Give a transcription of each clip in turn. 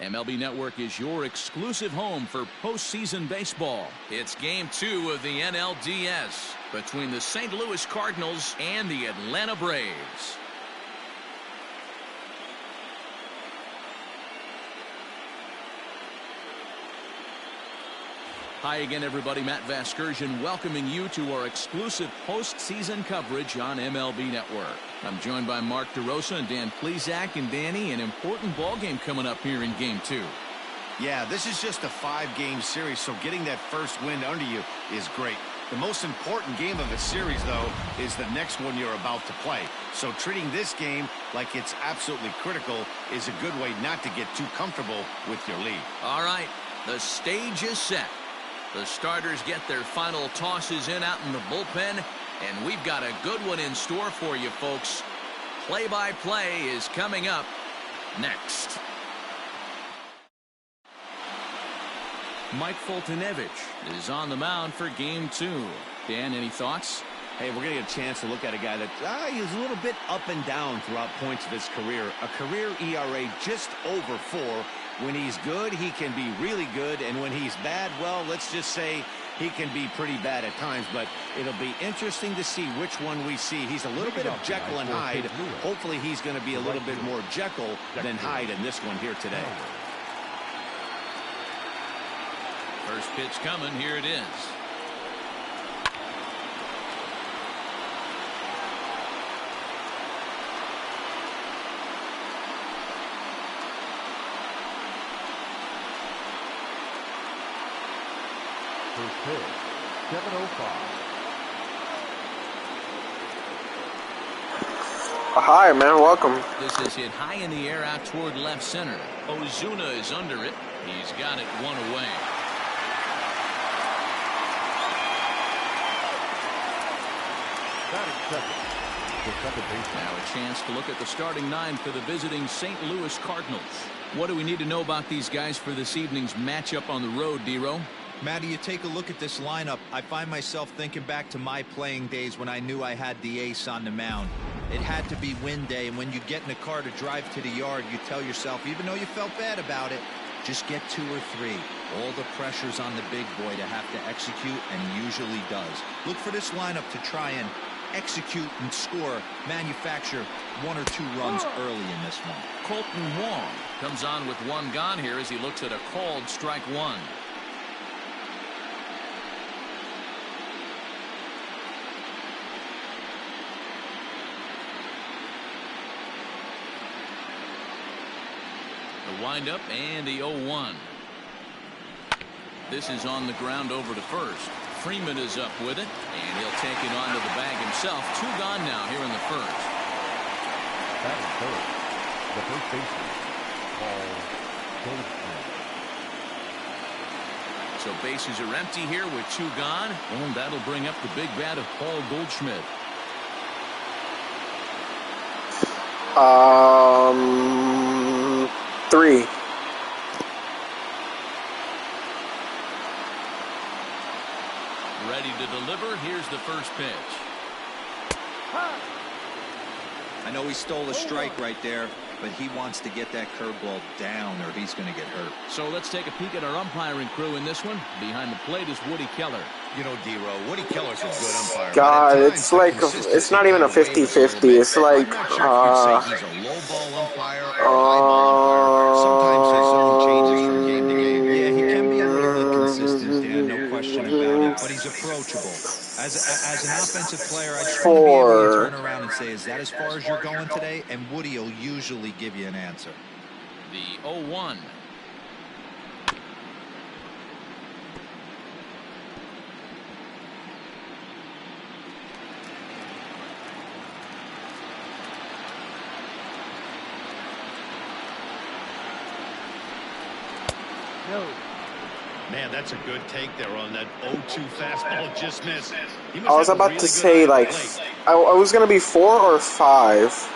MLB Network is your exclusive home for postseason baseball. It's Game 2 of the NLDS between the St. Louis Cardinals and the Atlanta Braves. Hi again, everybody. Matt Vasgersian welcoming you to our exclusive postseason coverage on MLB Network. I'm joined by Mark DeRosa and Dan Plesac. And Danny, an important ball game coming up here in Game 2. Yeah, this is just a 5-game series, so getting that first win under you is great. The most important game of the series, though, is the next one you're about to play. So treating this game like it's absolutely critical is a good way not to get too comfortable with your lead. All right, the stage is set. The starters get their final tosses in out in the bullpen, and we've got a good one in store for you, folks. Play-by-play is coming up next. Mike Foltynewicz is on the mound for Game 2. Dan, any thoughts? Hey, we're going to get a chance to look at a guy that he's a little bit up and down throughout points of his career. A career ERA just over 4. When he's good, he can be really good, and when he's bad, well, let's just say he can be pretty bad at times, but it'll be interesting to see which one we see. He's a little bit of Jekyll and Hyde. Hopefully he's going to be a little bit more Jekyll than Hyde in this one here today. First pitch coming. Here it is. First pitch, 7:05. Hi, man. Welcome. This is hit high in the air out toward left center. Ozuna is under it. He's got it one away. Now a chance to look at the starting 9 for the visiting St. Louis Cardinals. What do we need to know about these guys for this evening's matchup on the road, D-Row? Matty, you take a look at this lineup. I find myself thinking back to my playing days when I knew I had the ace on the mound. It had to be win day, and when you get in a car to drive to the yard, you tell yourself, even though you felt bad about it, just get 2 or 3. All the pressure's on the big boy to have to execute, and he usually does. Look for this lineup to try and execute and score, manufacture 1 or 2 runs early in this one. Colton Wong comes on with 1 gone here as he looks at a called strike 1. The windup and the 0-1. This is on the ground over to first. Freeman is up with it, and he'll take it onto the bag himself. 2 gone now here in the first. That is third. The first baseman, Paul Goldschmidt. So bases are empty here with 2 gone, and that'll bring up the big bat of Paul Goldschmidt. 3. Ready to deliver. Here's the first pitch. I know he stole a strike right there, but he wants to get that curveball down or he's going to get hurt. So let's take a peek at our umpiring crew in this one. Behind the plate is Woody Keller. You know, D-Row, Woody Keller's a good umpire. God, it's like it's not even a 50-50. It's like I'm not sure if you'd say he's a low ball umpire or a high ball umpire. Sometimes his zone changes from game to game. Yeah, he can be a little inconsistent, Dan, no question about it, but he's approachable. As an offensive player, I just want to be able to turn around and say, is that as far as you're going today? And Woody will usually give you an answer. The 0-1. Man, that's a good take there on that 0-2 fastball just missed. I was about to say, like, I was gonna be 4 or 5,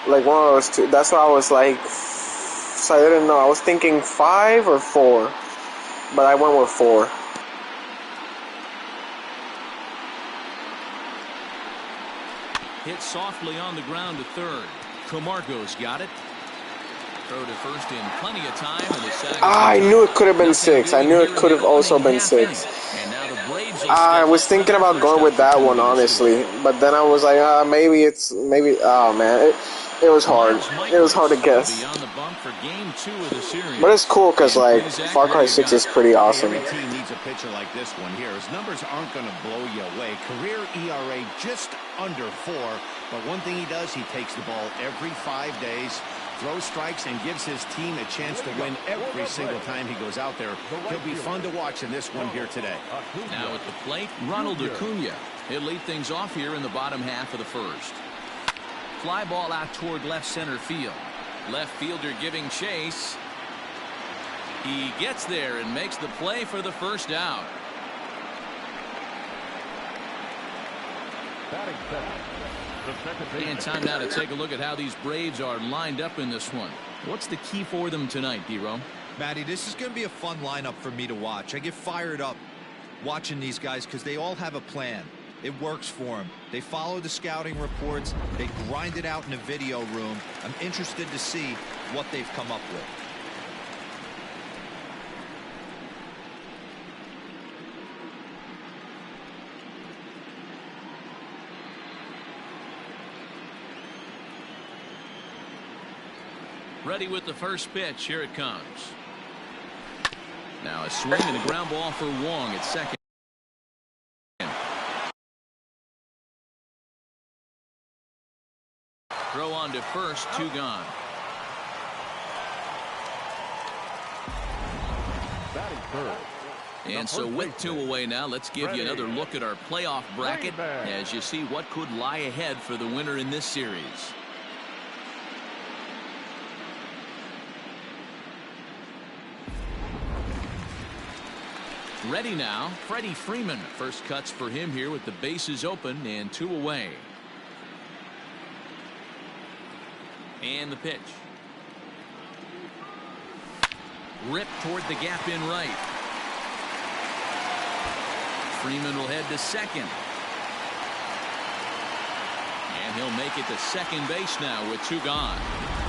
like one of those 2. That's why I was like, so I didn't know. I was thinking 5 or 4, but I went with 4. Hit softly on the ground to third. Camargo's got it. Throw to first in plenty of time, and the sack. I knew it could have been 6. I knew it could have also been 6. And now the Braves will I was thinking about going with that one, honestly, but then I was like, maybe oh man, it was hard. It was hard to guess. On the bump for game 2 of the series. But it's cool because like Far Cry 6 is pretty awesome. Every team needs a pitcher like this one here. His numbers aren't going to blow you away. Career ERA just under 4, but one thing he does, he takes the ball every 5 days, throws strikes, and gives his team a chance to win every single time he goes out there. He'll be fun to watch in this one here today. Now at the plate, Ronald Acuna. He'll lead things off here in the bottom half of the first. Fly ball out toward left center field. Left fielder giving chase. He gets there and makes the play for the first out. And time now to take a look at how these Braves are lined up in this one. What's the key for them tonight, D-Ro? Matty, this is going to be a fun lineup for me to watch. I get fired up watching these guys because they all have a plan. It works for them. They follow the scouting reports. They grind it out in the video room. I'm interested to see what they've come up with. Ready with the first pitch. Here it comes. Now a swing and a ground ball for Wong at second. Throw on to first, 2 gone. And so with 2 away now, let's give you another look at our playoff bracket as you see what could lie ahead for the winner in this series. Ready now, Freddie Freeman. First cuts for him here with the bases open and 2 away. And the pitch. Ripped toward the gap in right. Freeman will head to second. And he'll make it to second base now with 2 gone.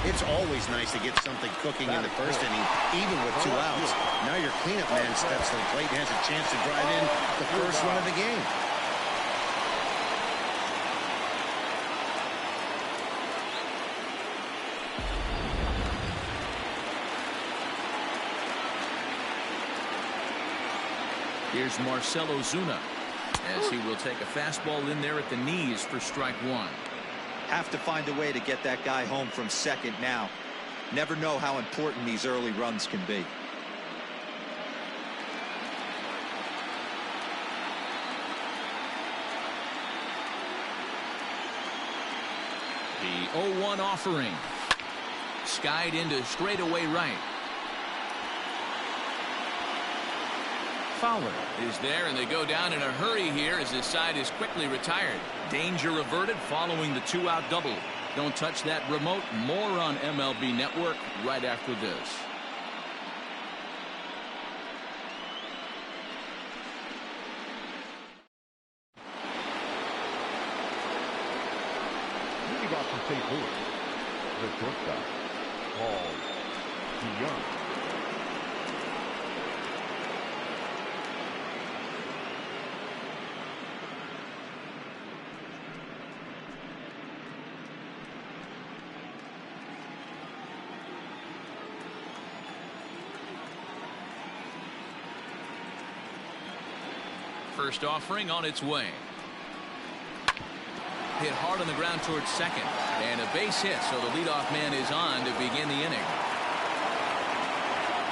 It's always nice to get something cooking in the first inning, even with 2 outs. Now your cleanup man steps to the plate and has a chance to drive in the first run of the game. Here's Marcell Ozuna as he will take a fastball in there at the knees for strike 1. Have to find a way to get that guy home from second now. Never know how important these early runs can be. The 0-1 offering. Skied into straightaway right. Fowler is there, and they go down in a hurry here as his side is quickly retired. Danger averted following the 2-out double. Don't touch that remote. More on MLB Network right after this. Leading off from St. Louis, the shortstop, Paul DeYoung. First offering on its way. Hit hard on the ground towards second. And a base hit, so the leadoff man is on to begin the inning.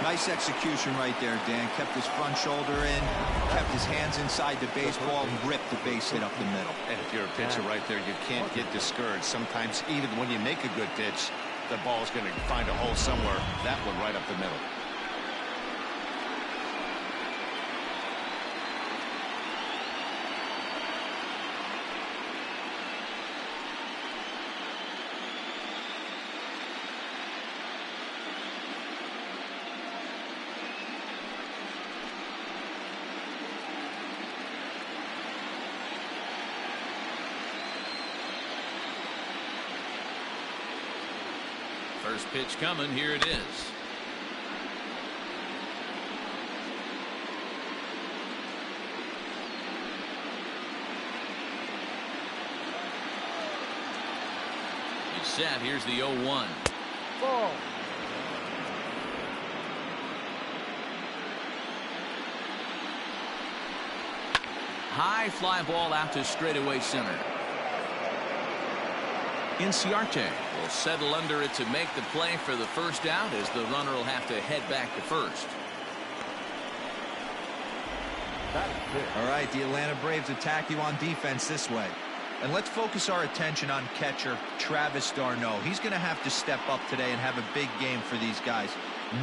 Nice execution right there, Dan. Kept his front shoulder in, kept his hands inside the baseball, and ripped the base hit up the middle. And if you're a pitcher right there, you can't get discouraged. Sometimes even when you make a good pitch, the ball's going to find a hole somewhere. That one right up the middle. First pitch coming. Here it is. He's set. Here's the 0-1. Ball. High fly ball out to straightaway center. Inciarte will settle under it to make the play for the first out, as the runner will have to head back to first. All right, the Atlanta Braves attack you on defense this way. And let's focus our attention on catcher Travis d'Arnaud. He's going to have to step up today and have a big game for these guys.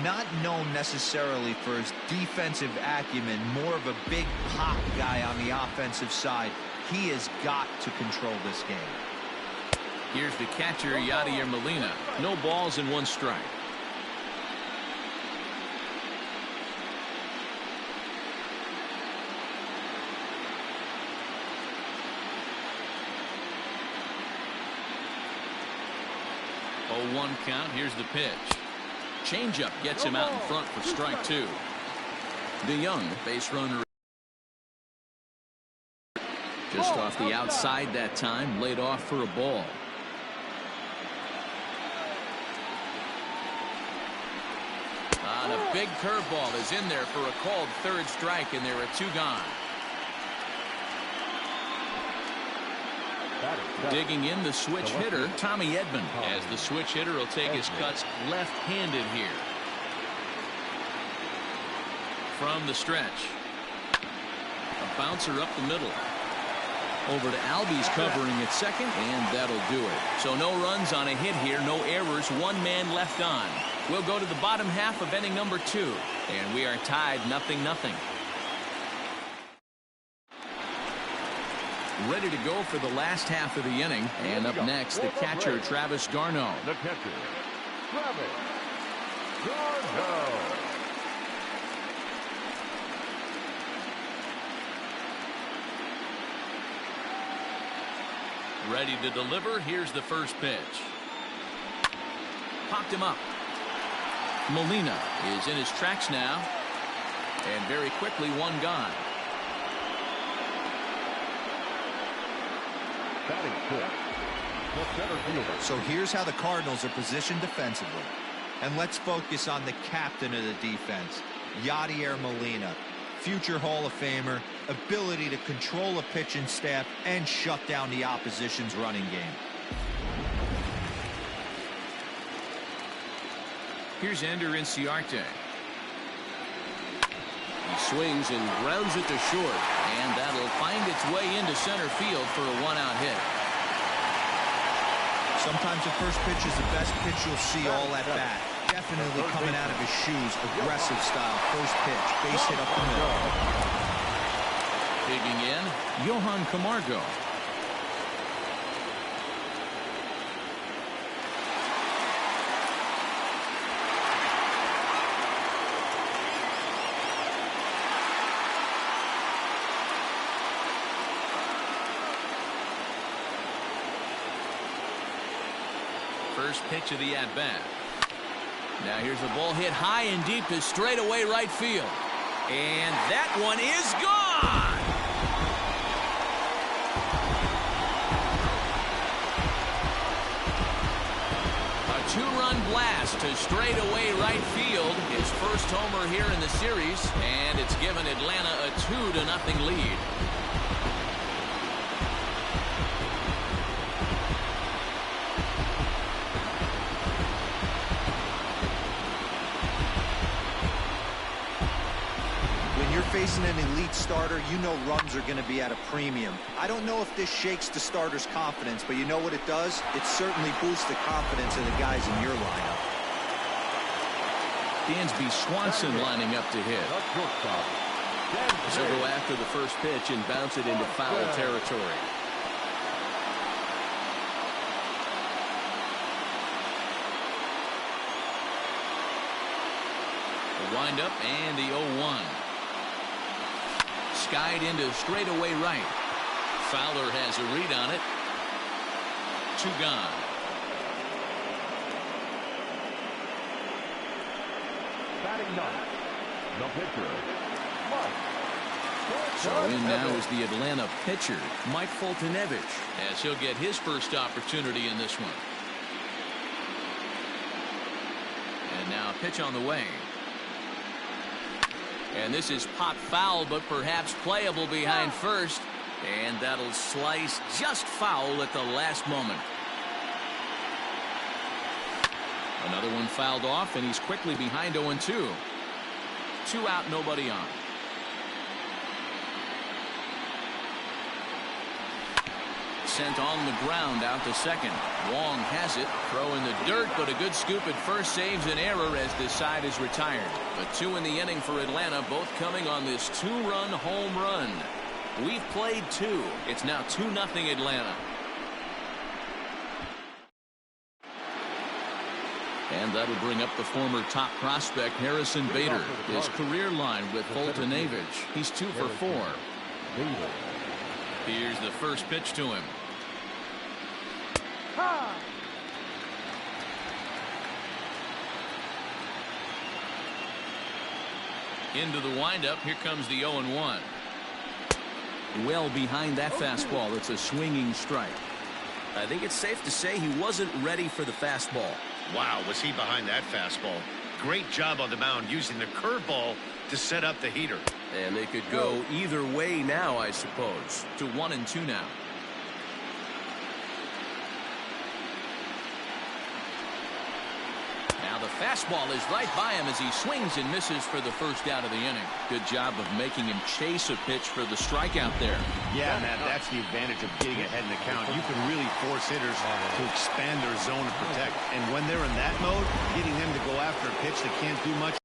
Not known necessarily for his defensive acumen, more of a big pop guy on the offensive side. He has got to control this game. Here's the catcher, Yadier Molina. No balls and 1 strike. Oh, 1 count. Here's the pitch. Changeup gets him out in front for strike 2. DeYoung, base runner. Just off the outside that time, laid off for a ball. And a big curveball is in there for a called 3rd strike, and there are 2 gone. Digging in the switch hitter, Tommy Edman, as the switch hitter will take his cuts left-handed here. From the stretch. A bouncer up the middle. Over to Albies covering at second, and that'll do it. So no runs on a hit here, no errors, 1 man left on. We'll go to the bottom half of inning number 2, and we are tied 0-0. Ready to go for the last half of the inning, and up next, the catcher, Travis d'Arnaud. The catcher, Travis d'Arnaud. Ready to deliver. Here's the first pitch. Popped him up. Molina is in his tracks now, and very quickly 1 gone. So here's how the Cardinals are positioned defensively. And let's focus on the captain of the defense, Yadier Molina. Future Hall of Famer, ability to control a pitching staff and shut down the opposition's running game. Here's Ender Inciarte. He swings and grounds it to short, and that'll find its way into center field for a 1-out hit. Sometimes the first pitch is the best pitch you'll see all at bat. Definitely coming out of his shoes, aggressive style. First pitch, base hit up the middle. Digging in, Johan Camargo. First pitch of the at-bat. Now here's a ball hit high and deep to straightaway right field. And that one is gone! A 2-run blast to straightaway right field. His first homer here in the series. And it's given Atlanta a 2-0 lead. Facing an elite starter, you know runs are going to be at a premium. I don't know if this shakes the starter's confidence, but you know what it does? It certainly boosts the confidence of the guys in your lineup. Dansby Swanson lining up to hit. So go after the first pitch and bounce it into foul territory. The windup and the 0-1. Skied into straightaway right. Fowler has a read on it. 2 gone. Batting ninth, the pitcher, So in now is the Atlanta pitcher, Mike Foltynewicz, as he'll get his first opportunity in this one. And now pitch on the way. And this is popped foul, but perhaps playable behind first. And that'll slice just foul at the last moment. Another one fouled off, and he's quickly behind 0-2. 2 out, nobody on. Sent on the ground out to second. Wong has it. Throw in the dirt, but a good scoop at first saves an error as this side is retired. But 2 in the inning for Atlanta, both coming on this 2-run home run. We've played 2. It's now 2-0 Atlanta. And that'll bring up the former top prospect Harrison Bader. His career line with Foltynewicz. He's 2 for 4. Here's the first pitch to him. Into the windup. Here comes the 0-1. Well behind that fastball. It's a swinging strike. I think it's safe to say he wasn't ready for the fastball. Wow, was he behind that fastball. Great job on the mound using the curveball to set up the heater. And they could go either way now, I suppose. To 1-2 now. Now the fastball is right by him as he swings and misses for the first out of the inning. Good job of making him chase a pitch for the strikeout there. Yeah, Matt, that's the advantage of getting ahead in the count. You can really force hitters to expand their zone to protect. And when they're in that mode, getting them to go after a pitch that can't do much